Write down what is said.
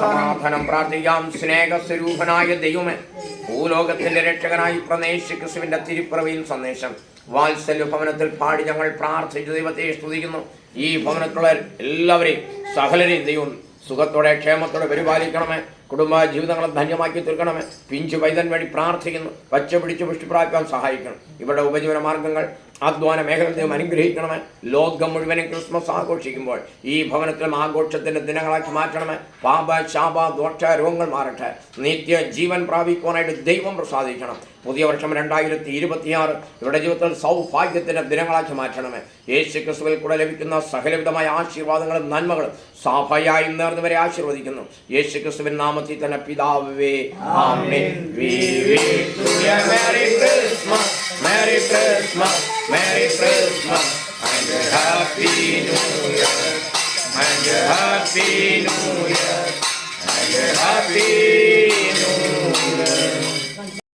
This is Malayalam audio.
സമാധാനം പ്രാർത്ഥിക്കാം. സ്നേഹസ്വരൂപനായ ദൈവമേ, ഭൂലോകത്തിന്റെ രക്ഷകനായി പ്രദേശിക്രിസ്തുവിന്റെ തിരുപ്പിറവിയിൽ സന്ദേശം വാത്സല്യ ഭവനത്തിൽ പാടി ഞങ്ങൾ പ്രാർത്ഥിച്ചു ദൈവത്തെ സ്തുതിക്കുന്നു. ഈ ഭവനത്തിലുള്ള എല്ലാവരെയും സകലരെയും ദൈവം സുഖത്തോടെ ക്ഷേമത്തോടെ പരിപാലിക്കണമേ. കുടുംബ ജീവിതങ്ങളെ ധന്യമാക്കി തീർക്കണമേ. പിഞ്ചു പൈതൻ വഴി പ്രാർത്ഥിക്കുന്നു. പച്ച പിടിച്ച് പുഷ്ടിപ്രാപിക്കാൻ സഹായിക്കണം. ഇവരുടെ ഉപജീവന മാർഗങ്ങൾ അധ്വാന മേഖലയും അനുഗ്രഹിക്കണമേ. ലോകം മുഴുവനും ക്രിസ്മസ് ആഘോഷിക്കുമ്പോൾ ഈ ഭവനത്തിലും ആഘോഷത്തിന്റെ ദിനങ്ങളാക്കി മാറ്റണമേ. പാപ ശാപ ദോഷ രോഗങ്ങൾ മാറട്ടെ. നിത്യ ജീവൻ പ്രാപിക്കുവാനായിട്ട് ദൈവം പ്രസാദിക്കണം. പുതിയ വർഷം 2026 ഇവരുടെ ജീവിതത്തിൽ സൗഭാഗ്യത്തിന്റെ ദിനങ്ങളാക്കി മാറ്റണമേ. യേശു ക്രിസ്തുവിൽ കൂടെ ലഭിക്കുന്ന സകലവിധമായ ആശീർവാദങ്ങളും നന്മകളും സഭയായി നേർന്നുവരെ ആശീർവദിക്കുന്നു. യേശു ക്രിസ്തുവിൻ നാമത്തിൽ തന്നെ പിതാവേ, ആമേൻ. Merry Christmas, Merry Christmas, Merry Christmas.